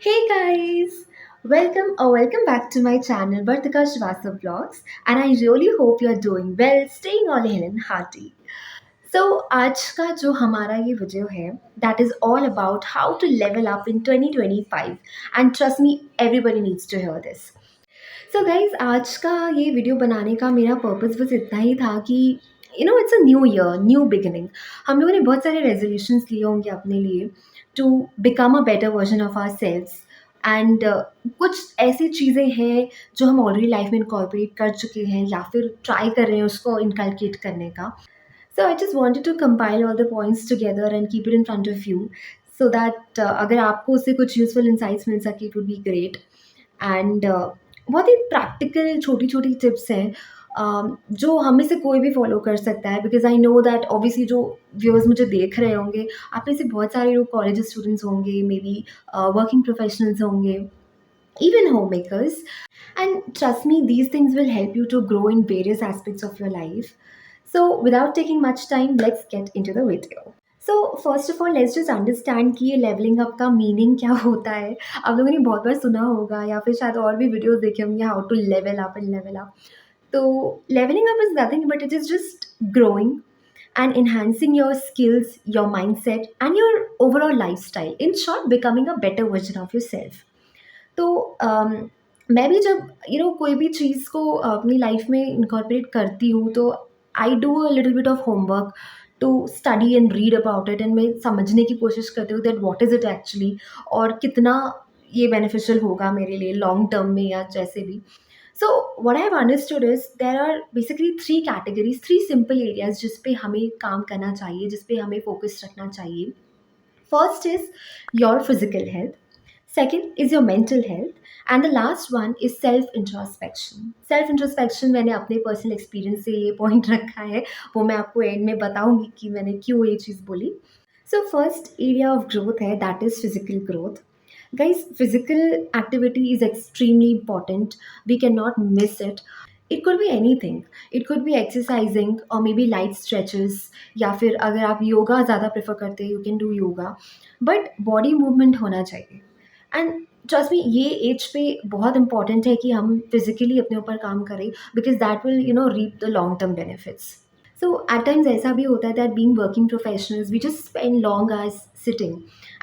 Hey guys! Welcome back to my channel Vartika Shrivastava Vlogs, and I really hope you're doing well, staying all hale and hearty. So आज का जो हमारा ये video है that is all about how to level up in 2025 and trust me everybody needs to hear this. So guys आज का ये video बनाने का मेरा पर्पस बस इतना ही था कि it's a new year new beginning. हम लोगों ने बहुत सारे रेजोल्यूशंस लिए होंगे अपने लिए to become a better version of ourselves and कुछ ऐसी चीज़ें हैं जो हम ऑलरेडी लाइफ में इनकॉर्पोरेट कर चुके हैं या फिर ट्राई कर रहे हैं उसको इनकलकेट करने का। So I just wanted to compile all the points together and keep it in front of you so that अगर आपको उससे कुछ यूजफुल इंसाइट्स मिल सके it would be great. And बहुत ही प्रैक्टिकल छोटी छोटी टिप्स हैं जो हम में से कोई भी फॉलो कर सकता है because I know that obviously जो व्यूअर्स मुझे देख रहे होंगे आप में से बहुत सारे लोग कॉलेज स्टूडेंट्स होंगे मे बी वर्किंग प्रोफेशनल्स होंगे even homemakers. And trust me, these things will help you to grow in various aspects of your life. So, without taking much time, let's get into the video. So, first of all, let's just understand कि ये leveling up का meaning क्या होता है। आप लोगों ने बहुत बार सुना होगा या फिर शायद और भी videos देखे होंगे how to level up and level up. So, leveling up is nothing but it is just growing and enhancing your skills, your mindset, and your overall lifestyle. In short, becoming a better version of yourself. तो मैं भी जब कोई भी चीज़ को अपनी life में incorporate करती हूँ तो I do a little bit of homework to study and read about it and मैं समझने की कोशिश करती हूँ that what is it actually और कितना ये बेनिफिशियल होगा मेरे लिए लॉन्ग टर्म में या जैसे भी। So what I have understood is there are basically three categories, three simple areas जिस पे हमें काम करना चाहिए, जिस पे हमें फोकस रखना चाहिए। First is your physical health. Second is your mental health. And the last one is self introspection. Self introspection मैंने अपने पर्सनल एक्सपीरियंस से ये पॉइंट रखा है, वो मैं आपको एंड में बताऊंगी कि मैंने क्यों ये चीज़ बोली। So first area of growth है that is physical growth. Guys, physical activity is extremely important. We cannot miss it. It could be anything. It could be exercising or maybe light stretches या फिर अगर आप योगा ज़्यादा prefer करते हैं you can do yoga but body movement होना चाहिए। And trust मी ये एज पे बहुत इंपॉर्टेंट है कि हम फिजिकली अपने ऊपर काम करें because that will reap the long term benefits. So at times ऐसा भी होता है that being working professionals we just spend long hours sitting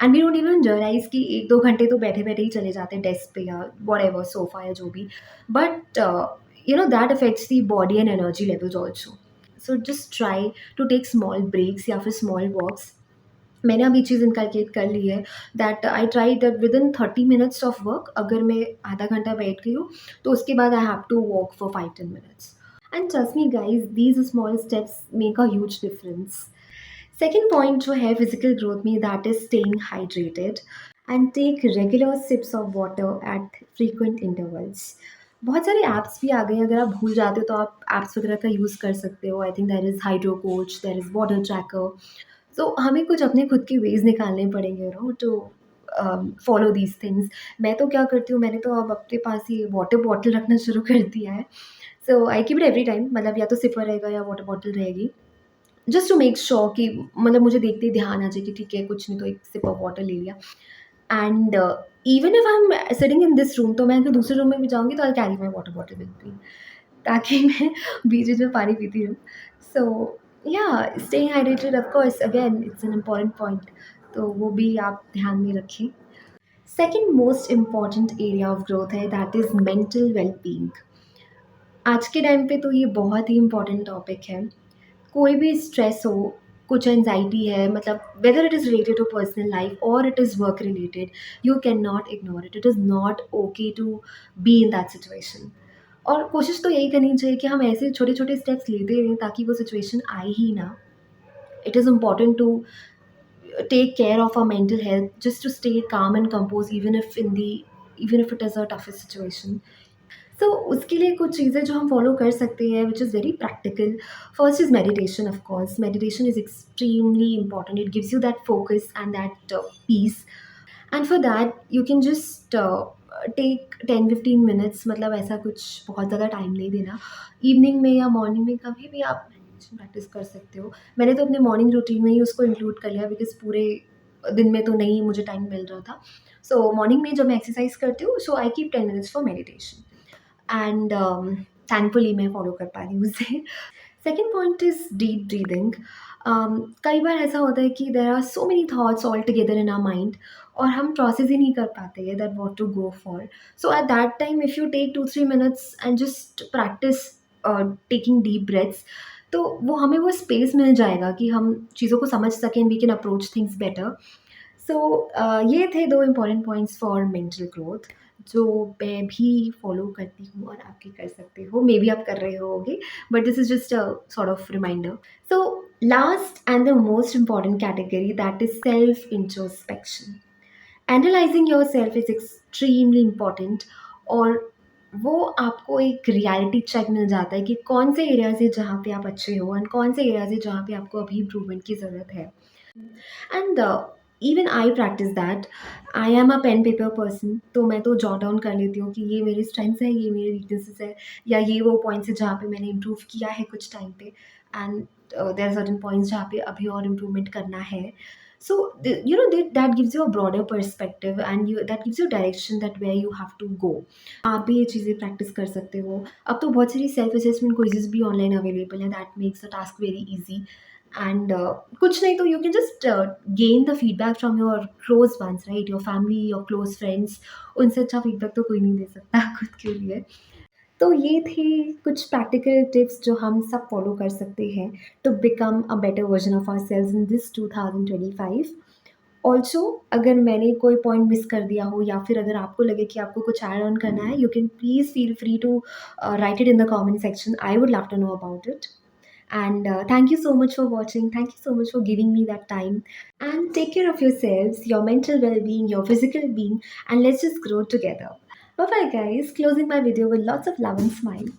and we don't even realise कि एक दो घंटे तो बैठे बैठे ही चले जाते हैं डेस्क पे या वॉट एवर सोफा या जो भी। But that affects the body and energy levels also. So just try to take small breaks या फिर small walks। मैंने अब ये चीज़ इनकलकेट कर ली है that I try that with in 30 minutes of work अगर मैं आधा घंटा बैठ गई हूँ तो उसके बाद I have to walk for 5-10 minutes। And trust me guys these small steps make a huge difference. Second point जो है फिजिकल ग्रोथ में that is staying hydrated and take regular sips of water at frequent intervals. बहुत सारे apps भी आ गए हैं, अगर आप भूल जाते हो तो आप ऐप्स वगैरह का यूज़ कर सकते हो। I think there is hydro coach, there is water tracker. तो हमें कुछ अपने खुद के वेज़ निकालने पड़ेंगे टू फॉलो दीज थिंग्स। मैं तो क्या करती हूँ, मैंने तो अब अपने पास ही वाटर बॉटल रखना शुरू कर दिया है। So I keep it every time, मतलब या तो सिपर रहेगा या वाटर बॉटल रहेगी जस्ट टू मेक श्योर कि मतलब मुझे देखते ही ध्यान आ जाए कि ठीक है कुछ नहीं तो एक सिप ऑफ वाटर ले लिया। And even if I am sitting in this room तो मैं अगर दूसरे रूम में भी जाऊँगी तो I carry my water bottle with me ताकि मैं बीच बीच में पानी पीती रहूँ। सो या staying hydrated of course again it's an important point, तो वो भी आप ध्यान में रखें। Second most important area of growth है दैट इज़ मेंटल वेलबींग। आज के टाइम पे तो ये बहुत ही इम्पॉर्टेंट टॉपिक है। कोई भी स्ट्रेस हो, कुछ एंजाइटी है, मतलब whether it is related to personal life और it is work related, you can not ignore it. It is not okay to be in that situation. और कोशिश तो यही करनी चाहिए कि हम ऐसे छोटे छोटे स्टेप्स लेते रहें ताकि वो सिचुएशन आए ही ना। It is important to take care of our mental health just to stay calm and composed even if it is a toughest situation। तो उसके लिए कुछ चीज़ें जो हम फॉलो कर सकते हैं which is very practical. First is meditation. Of course meditation is extremely important, it gives you that focus and that peace. And for that you can just take 10-15 minutes, मतलब ऐसा कुछ बहुत ज़्यादा टाइम नहीं देना। इवनिंग में या morning में कभी भी आप मेडिटेशन प्रैक्टिस कर सकते हो। मैंने तो अपने मॉर्निंग रूटीन में ही उसको इंक्लूड कर लिया बिकॉज पूरे दिन में तो नहीं मुझे टाइम मिल रहा था। सो मॉर्निंग में जब मैं एक्सरसाइज करती हूँ, so I keep 10 minutes for meditation and thankfully मैं फॉलो कर पा रही हूँ उसे। Second point is deep breathing. कई बार ऐसा होता है कि there are so many thoughts all together in our mind और हम प्रोसेस ही नहीं कर पाते हैं that what to go for. So at that time if you take 2-3 minutes and just practice taking deep breaths, तो वो हमें वो स्पेस मिल जाएगा कि हम चीज़ों को समझ सकें, we can approach things better. So ये थे 2 important points for mental growth जो मैं भी फॉलो करती हूँ और आप भी कर सकते हो। मे बी आप कर रहे होगे, but this is just a sort of reminder. So, last and the most important category, that is self introspection. Analyzing yourself is extremely important और वो आपको एक रियलिटी चेक मिल जाता है कि कौन से एरियाज़ है जहाँ पे आप अच्छे हो एंड कौन से एरियाज़ है जहाँ पे आपको अभी इम्प्रूवमेंट की ज़रूरत है। And even I practise that. I am a pen paper person, तो मैं तो जॉट डाउन कर लेती हूँ कि ये मेरी स्ट्रेंथ्स है, ये मेरी वीकनेसेस है, या ये वो पॉइंट्स है जहाँ पे मैंने इम्प्रूव किया है कुछ टाइम पे, and there are certain points जहाँ पे अभी और इम्प्रूवमेंट करना है। So you know that gives you a broader perspective and you that gives you direction that where you have to go. आप भी ये चीज़ें प्रैक्टिस कर सकते हो। अब तो बहुत सारी सेल्फ असेसमेंट क्विजेज भी ऑनलाइन अवेलेबल हैं that makes the task very easy. And कुछ नहीं तो you can just gain the feedback from your close ones, right, your family, your close friends. उनसे अच्छा फीडबैक तो कोई नहीं दे सकता खुद के लिए। तो ये थे कुछ प्रैक्टिकल टिप्स जो हम सब फॉलो कर सकते हैं to become a better version of ourselves in this 2025। Also अगर मैंने कोई पॉइंट मिस कर दिया हो या फिर अगर आपको लगे कि आपको कुछ ऐड ऑन करना है, you can please feel free to write it in the comment section. I would love to know about it. And thank you so much for watching. Thank you so much for giving me that time. And take care of yourselves, your mental well being, your physical being, and let's just grow together. Bye bye, guys. Closing my video with lots of love and smile.